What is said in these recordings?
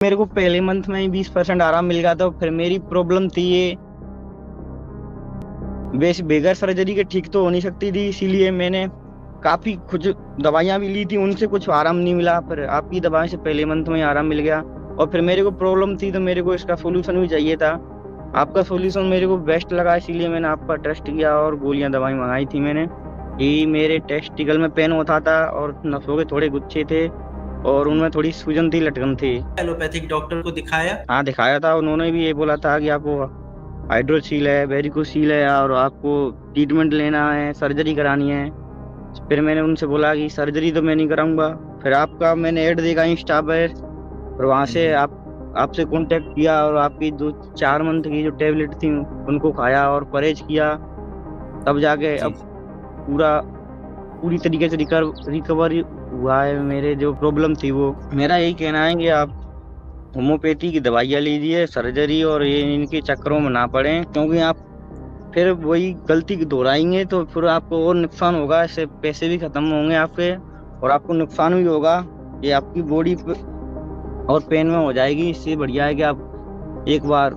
मेरे को पहले मंथ में ही 20% आराम मिल गया था। फिर मेरी प्रॉब्लम थी ये, वैसे बगैर सर्जरी के ठीक तो हो नहीं सकती थी, इसीलिए मैंने काफी कुछ दवाइयां भी ली थी, उनसे कुछ आराम नहीं मिला। फिर आपकी दवाई से पहले मंथ में ही आराम मिल गया। और फिर मेरे को प्रॉब्लम थी तो मेरे को इसका सोल्यूशन भी चाहिए था। आपका सोल्यूशन मेरे को बेस्ट लगा, इसीलिए मैंने आपका टेस्ट किया और गोलियां दवाई मंगाई थी मैंने। कि मेरे टेस्टिकल में पेन होता था और नसों के थोड़े गुच्छे थे और उनमें थोड़ी सूजन थी, लटकन थी। एलोपैथिक डॉक्टर को दिखाया? हाँ दिखाया था, उन्होंने भी ये बोला था कि आपको हाइड्रोसील है, वेरिकोसील है और आपको ट्रीटमेंट लेना है, सर्जरी करानी है। फिर मैंने उनसे बोला कि सर्जरी तो मैं नहीं कराऊंगा। फिर आपका मैंने ऐड देखा इंस्टा पे, और वहां से आपसे कांटेक्ट किया और आपकी 2-4 मंथ की जो टेबलेट थी उनको खाया और परहेज किया। तब जाके जी अब पूरा पूरी तरीके से रिकवर हुआ है। मेरे जो प्रॉब्लम थी वो, मेरा यही कहना है कि आप होम्योपैथी की दवाइयाँ लीजिए, सर्जरी और ये इनके चक्करों में ना पड़े, क्योंकि आप फिर वही गलती दोहराएंगे तो फिर आपको और नुकसान होगा। इससे पैसे भी खत्म होंगे आपके और आपको नुकसान भी होगा। ये आपकी बॉडी और पेन में हो जाएगी। इससे बढ़िया है कि आप एक बार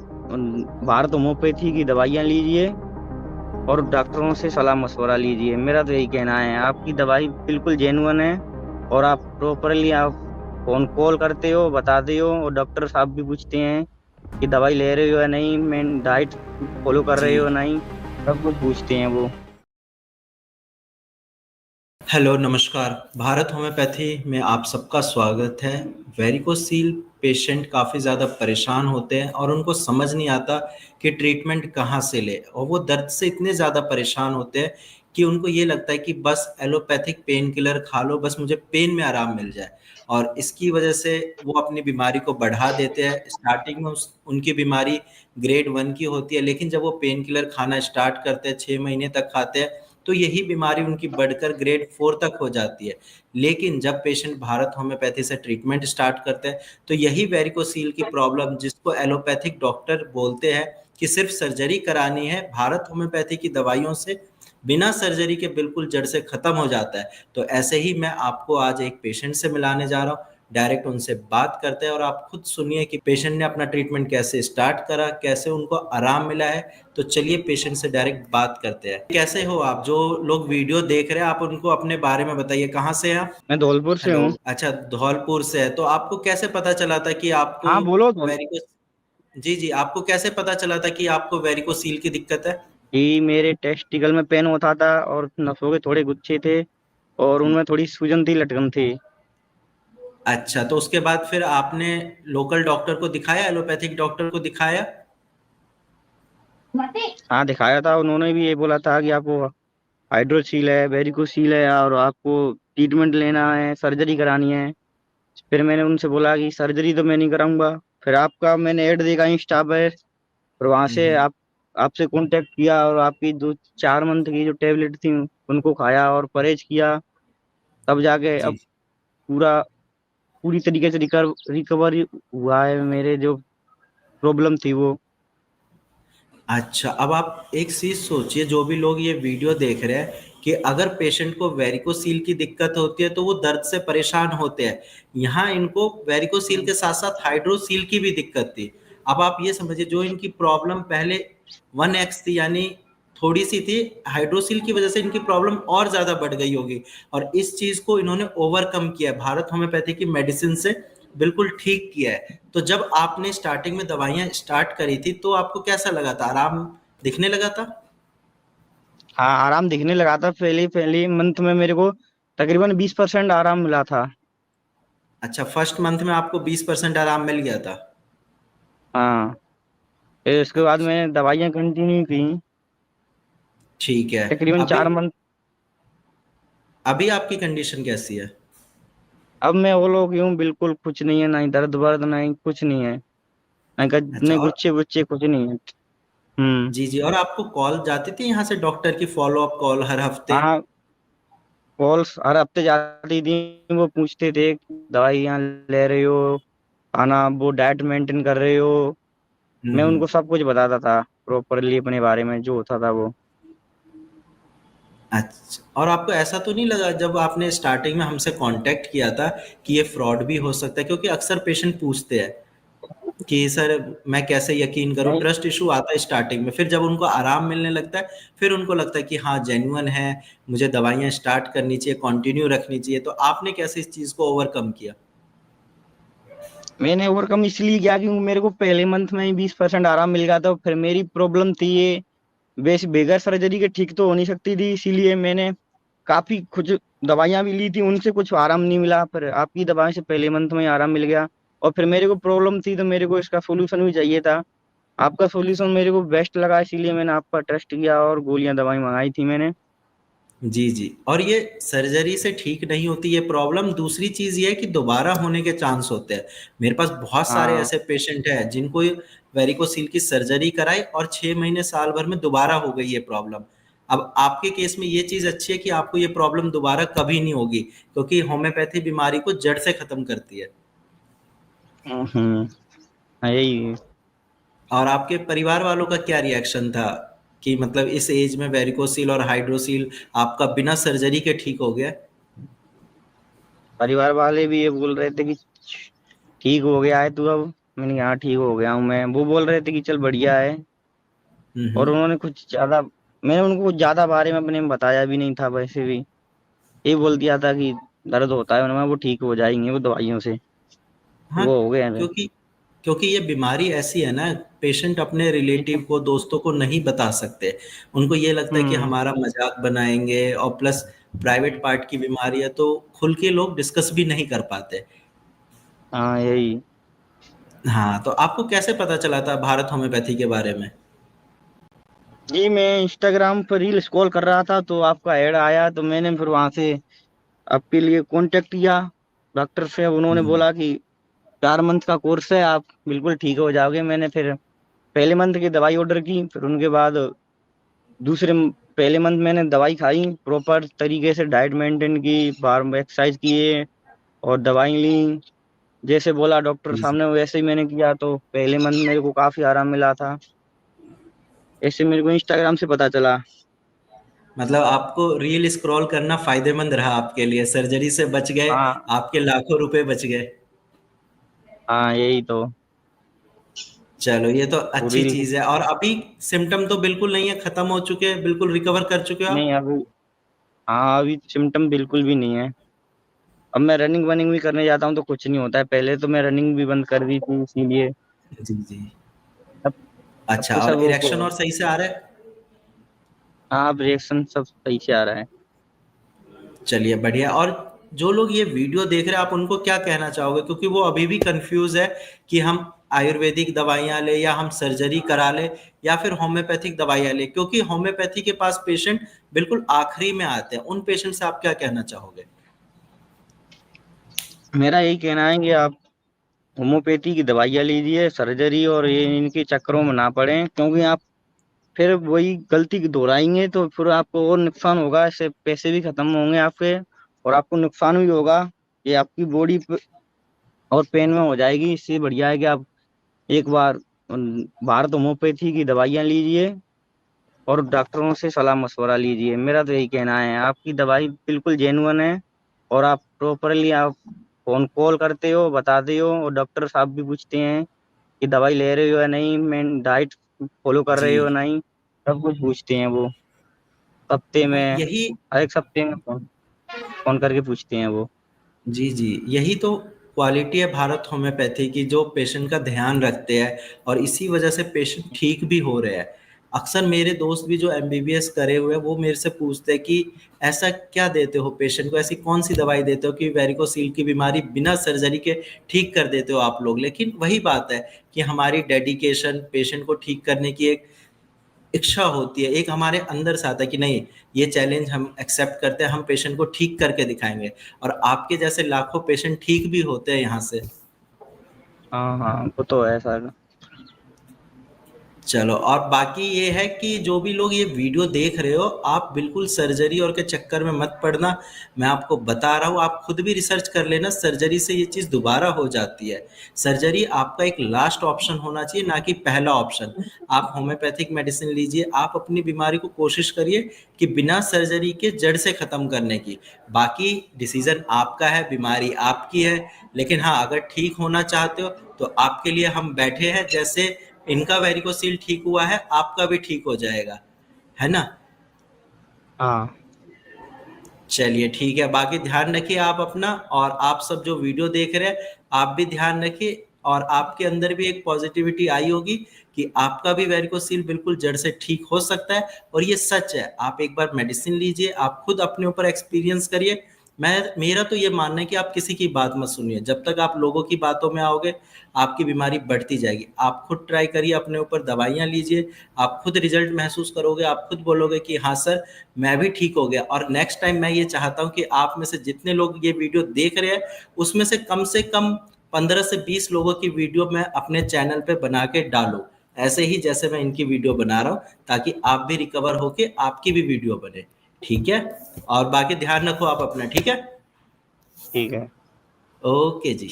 भारत होम्योपैथी की दवाइयाँ लीजिए और डॉक्टरों से सलाह मशवरा लीजिए। मेरा तो यही कहना है, आपकी दवाई बिल्कुल जेन्युइन है और आप प्रॉपरली आप फोन कॉल करते हो, बताते हो, और डॉक्टर साहब भी पूछते हैं कि दवाई ले रहे हो या नहीं, मेन डाइट फॉलो कर रहे जी। हो या नहीं, सब कुछ पूछते हैं वो। हेलो, नमस्कार। भारत होम्योपैथी में आप सबका स्वागत है। वेरिकोसील पेशेंट काफ़ी ज़्यादा परेशान होते हैं और उनको समझ नहीं आता कि ट्रीटमेंट कहाँ से ले, और वो दर्द से इतने ज़्यादा परेशान होते हैं कि उनको ये लगता है कि बस एलोपैथिक पेन किलर खा लो, बस मुझे पेन में आराम मिल जाए। और इसकी वजह से वो अपनी बीमारी को बढ़ा देते हैं। स्टार्टिंग में उनकी बीमारी ग्रेड 1 की होती है, लेकिन जब वो पेन किलर खाना स्टार्ट करते हैं, 6 महीने तक खाते हैं, तो यही बीमारी उनकी बढ़कर ग्रेड 4 तक हो जाती है। लेकिन जब पेशेंट भारत होम्योपैथी से ट्रीटमेंट स्टार्ट करते हैं, तो यही वेरिकोसील की प्रॉब्लम, जिसको एलोपैथिक डॉक्टर बोलते हैं कि सिर्फ सर्जरी करानी है, भारत होम्योपैथी की दवाइयों से बिना सर्जरी के बिल्कुल जड़ से खत्म हो जाता है। तो ऐसे ही मैं आपको आज एक पेशेंट से मिलाने जा रहा हूँ। डायरेक्ट उनसे बात करते हैं और आप खुद सुनिए कि पेशेंट ने अपना ट्रीटमेंट कैसे स्टार्ट करा, कैसे उनको आराम मिला है। तो चलिए पेशेंट से डायरेक्ट बात करते हैं। कैसे हो आप? जो लोग वीडियो देख रहे हैं, आप उनको अपने बारे में बताइए। कहाँ से हैं आप? मैं धौलपुर से हेलो। हूँ। अच्छा, धौलपुर से है। तो आपको कैसे पता चला था कि आपको हाँ बोलो तो। वेरिकोस जी जी, आपको कैसे पता चला था कि आपको वेरिकोसील की दिक्कत है? कि मेरे टेस्टिकल में पेन होता था और नसों के थोड़े गुच्छे थे और उनमें थोड़ी सूजन थी, लटकन थी। अच्छा, तो उसके बाद फिर आपने लोकल डॉक्टर को दिखाया, एलोपैथिक डॉक्टर को दिखाया? हाँ दिखाया था, उन्होंने भी ये बोला था कि आपको हाइड्रोसील है, वेरिकोसील है और आपको ट्रीटमेंट लेना है, सर्जरी करानी है। फिर मैंने उनसे बोला कि सर्जरी तो मैं नहीं कराऊंगा। फिर आपका मैंने ऐड देखा इंस्टा पे, और वहां से हम्म। आपसे कांटेक्ट किया और आपकी 2-4 मंथ की जो टेबलेट थी उनको खाया और परहेज किया। तब जाके अब जी। पूरा पूरी तरीके से रिकवर हुआ है। मेरे जो प्रॉब्लम थी वो। अच्छा, अब आप एक चीज सोचिए, जो भी लोग ये वीडियो देख रहे हैं, कि अगर पेशेंट को वेरिकोसील की दिक्कत होती है तो वो दर्द से परेशान होते हैं। यहाँ इनको वेरिकोसील के साथ साथ हाइड्रोसील की भी दिक्कत थी। अब आप ये समझिए, जो इनकी प्रॉब्लम पहले 1x थी, यानी थोड़ी सी थी, हाइड्रोसील की वजह से इनकी प्रॉब्लम और ज्यादा बढ़ गई होगी। और इस चीज को इन्होंने ओवरकम किया है भारत होम्योपैथी की मेडिसिन से, बिल्कुल ठीक किया है। तो जब आपने स्टार्टिंग में दवाइयाँ स्टार्ट करी थी, तो आपको कैसा लगा था? आराम दिखने लगा था? हाँ आराम दिखने लगा था, पहले पहले मंथ में मेरे को तकरीबन 20% आराम मिला था। अच्छा, फर्स्ट मंथ में आपको 20% आराम मिल गया था? हाँ, फिर उसके बाद अच्छा, मैंने दवाइयाँ कंटिन्यू की ठीक है। तकरीबन अभी 4 मंथ। अभी आपकी कंडीशन कैसी है? अब मैं वो लोग यूँ बिल्कुल कुछ नहीं है, ना ही दर्द वर्द, ना ही कुछ नहीं है, अच्छा। नहीं और गुच्छे गुच्छे कुछ नहीं है। हम्म। जी जी, और आपको कॉल जाती थी यहाँ से डॉक्टर की, फॉलो अप कॉल हर हफ्ते? हाँ, कॉल्स हर हफ्ते जाती थी। वो पूछते थे दवाइयाँ ले रहे हो, खाना वो डाइट मेंटेन कर रहे हो। मैं हम्म। उनको सब कुछ बताता था प्रॉपरली अपने बारे में जो होता था वो। अच्छा, और आपको ऐसा तो नहीं लगा जब आपने स्टार्टिंग में हमसे कांटेक्ट किया था कि ये फ्रॉड भी हो सकता है? क्योंकि अक्सर पेशेंट पूछते हैं कि सर मैं कैसे यकीन करूं, नहीं, ट्रस्ट इशू आता है स्टार्टिंग में, फिर जब उनको आराम मिलने लगता है फिर उनको लगता है कि हाँ जेन्युइन है, मुझे दवाइयाँ स्टार्ट करनी चाहिए, कंटिन्यू रखनी चाहिए। तो आपने कैसे इस चीज को ओवरकम किया? मैंने ओवरकम इसलिए किया क्योंकि मेरे को पहले मंथ में ही 20% आराम मिल गया था। फिर मेरी प्रॉब्लम थी ये, वैसे बगैर सर्जरी के ठीक तो हो नहीं सकती थी, इसीलिए मैंने काफी कुछ दवाइयां भी ली थी, उनसे कुछ आराम नहीं मिला। पर आपकी दवाई से पहले मंथ में ही आराम मिल गया। और फिर मेरे को प्रॉब्लम थी तो मेरे को इसका सोल्यूशन भी चाहिए था। आपका सोल्यूशन मेरे को बेस्ट लगा, इसीलिए मैंने आप पर ट्रस्ट किया और गोलियां दवाई मंगाई थी मैंने। जी जी। और ये सर्जरी से ठीक नहीं होती ये प्रॉब्लम, दूसरी चीज ये है कि दोबारा होने के चांस होते हैं। मेरे पास बहुत सारे हाँ। ऐसे पेशेंट हैं जिनको वेरिकोसील की सर्जरी कराई और 6 महीने साल भर में दोबारा हो गई ये प्रॉब्लम। अब आपके केस में ये चीज अच्छी है कि आपको ये प्रॉब्लम दोबारा कभी नहीं होगी, क्योंकि होम्योपैथी बीमारी को जड़ से खत्म करती है। हम्म। हाँ, यही। और आपके परिवार वालों का क्या रिएक्शन था कि मतलब इस एज में वेरिकोसील और हाइड्रोसील आपका बिना सर्जरी के ठीक हो गया? परिवार वाले भी ये बोल रहे थे कि ठीक हो गया है तू अब। मैंने कहा हाँ ठीक हो गया हूँ मैं। वो बोल रहे थे कि चल बढ़िया है। और हम्म। उन्होंने कुछ ज्यादा, मैंने उनको कुछ ज्यादा बारे में अपने में बताया भी नहीं था वैसे भी। ये बोल दिया था कि दर्द होता है उनमें, वो ठीक हो जाएंगे वो दवाइयों से। हाँ, वो हो गए हैं। क्योंकि क्योंकि ये बीमारी ऐसी है ना, पेशेंट अपने रिलेटिव को, दोस्तों को नहीं बता सकते। उनको ये लगता है कि हम्म। हमारा मजाक बनाएंगे, और प्लस प्राइवेट पार्ट की बीमारी है तो खुल के लोग डिस्कस भी नहीं कर पाते। हाँ, यही। हाँ, तो आपको कैसे पता चला था भारत होम्योपैथी के बारे में? जी, मैं इंस्टाग्राम पर रील स्क्रॉल कर रहा था तो आपका ऐड आया, तो मैंने फिर वहां से आपके लिए कांटेक्ट किया डॉक्टर से। उन्होंने जी बोला कि 4 मंथ का कोर्स है, आप बिल्कुल ठीक हो जाओगे। मैंने फिर पहले मंथ की दवाई ऑर्डर की, फिर उनके बाद पहले मंथ मैंने दवाई खाई प्रॉपर तरीके से, डाइट मेंटेन की, बार एक्सरसाइज किए और दवाई ली। जैसे बोला डॉक्टर जी। साहब ने वैसे ही मैंने किया, तो पहले मंथ मेरे को काफी आराम मिला था। ऐसे मेरे को इंस्टाग्राम से पता चला। मतलब आपको रील स्क्रॉल करना फायदेमंद रहा आपके लिए, सर्जरी से बच गए, हाँ। आपके लाखों रुपए बच गए। हाँ, यही तो। चलो ये तो वो अच्छी रील। चीज है। और अभी सिम्टम तो बिल्कुल नहीं है, खत्म हो चुके हैं, बिल्कुल रिकवर कर चुके हो आप? नहीं, अभी। हाँ, अभी सिम्टम बिल्कुल भी नहीं है। अब मैं रनिंग वनिंग भी करने जाता हूँ तो कुछ नहीं होता है। पहले तो मैं रनिंग भी बंद कर दी थी इसीलिए। जी जी। अब अब अच्छा, तो सब और इरेक्शन और सही से आ रहा है? हाँ, अब रिएक्शन सब सही से आ रहा है। चलिए बढ़िया। और जो लोग ये वीडियो देख रहे हैं, आप उनको क्या कहना चाहोगे, क्योंकि वो अभी भी कंफ्यूज है कि हम आयुर्वेदिक दवाइयाँ ले या हम सर्जरी करा ले या फिर होम्योपैथिक दवाइयाँ ले, क्योंकि होम्योपैथी के पास पेशेंट बिल्कुल आखिरी में आते हैं। उन पेशेंट से आप क्या कहना चाहोगे? मेरा यही कहना है कि आप होम्योपैथी की दवाइयाँ लीजिए, सर्जरी और ये इनके चक्करों में ना पड़े, क्योंकि आप फिर वही गलती दोहराएंगे तो फिर आपको और नुकसान होगा। इससे पैसे भी खत्म होंगे आपके, और आपको नुकसान भी होगा। ये आपकी बॉडी और पेन में हो जाएगी। इससे बढ़िया है कि आप एक बार भारत होम्योपैथी की दवाइयाँ लीजिए और डॉक्टरों से सलाह मशवरा लीजिए। मेरा तो यही कहना है, आपकी दवाई बिल्कुल जेन्युइन है। और आप प्रॉपरली आप फोन कॉल करते हो, बताते हो, और डॉक्टर साहब भी पूछते हैं कि दवाई ले रहे हो या नहीं, मैं डाइट फॉलो कर रहे हो या जी। नहीं। सब कुछ पूछते हैं वो, हफ्ते हाँ, में, यही। हर एक हफ्ते में फोन फोन करके पूछते हैं वो। जी जी। यही तो क्वालिटी है भारत होम्योपैथी की, जो पेशेंट का ध्यान रखते हैं, और इसी वजह से पेशेंट ठीक भी हो रहे हैं। अक्सर मेरे दोस्त भी जो एमबीबीएस करे हुए हैं वो मेरे से पूछते हैं कि ऐसा क्या देते हो पेशेंट को, ऐसी कौन सी दवाई देते हो कि वेरिकोसील की बीमारी बिना सर्जरी के ठीक कर देते हो आप लोग। लेकिन वही बात है कि हमारी डेडिकेशन, पेशेंट को ठीक करने की एक इच्छा होती है, एक हमारे अंदर से आता है कि नहीं, ये चैलेंज हम एक्सेप्ट करते हैं, हम पेशेंट को ठीक करके दिखाएंगे। और आपके जैसे लाखों पेशेंट ठीक भी होते हैं यहाँ से। हाँ हाँ, वो तो है सर। चलो, और बाकी ये है कि जो भी लोग ये वीडियो देख रहे हो, आप बिल्कुल सर्जरी और के चक्कर में मत पड़ना। मैं आपको बता रहा हूँ, आप खुद भी रिसर्च कर लेना, सर्जरी से ये चीज़ दोबारा हो जाती है। सर्जरी आपका एक लास्ट ऑप्शन होना चाहिए, ना कि पहला ऑप्शन। आप होम्योपैथिक मेडिसिन लीजिए, आप अपनी बीमारी को कोशिश करिए कि बिना सर्जरी के जड़ से ख़त्म करने की। बाकी डिसीज़न आपका है, बीमारी आपकी है, लेकिन हाँ, अगर ठीक होना चाहते हो तो आपके लिए हम बैठे हैं। जैसे इनका वेरिकोसील ठीक हुआ है, आपका भी ठीक हो जाएगा, है ना? हाँ। चलिए ठीक है, बाकी ध्यान रखिए आप अपना, और आप सब जो वीडियो देख रहे हैं आप भी ध्यान रखिए, और आपके अंदर भी एक पॉजिटिविटी आई होगी कि आपका भी वेरिकोसील बिल्कुल जड़ से ठीक हो सकता है। और ये सच है, आप एक बार मेडिसिन लीजिए, आप खुद अपने ऊपर एक्सपीरियंस करिए। मेरा तो ये मानना है कि आप किसी की बात मत सुनिए। जब तक आप लोगों की बातों में आओगे, आपकी बीमारी बढ़ती जाएगी। आप खुद ट्राई करिए, अपने ऊपर दवाइयाँ लीजिए, आप खुद रिजल्ट महसूस करोगे, आप खुद बोलोगे कि हाँ सर, मैं भी ठीक हो गया। और नेक्स्ट टाइम मैं ये चाहता हूँ कि आप में से जितने लोग ये वीडियो देख रहे हैं, उसमें से कम 15 से 20 लोगों की वीडियो मैं अपने चैनल पे बना के डालूं, ऐसे ही जैसे मैं इनकी वीडियो बना रहा हूँ, ताकि आप भी रिकवर होके आपकी भी वीडियो बने। ठीक है, और बाकी ध्यान रखो आप अपना। ठीक है, ठीक है। ओके जी।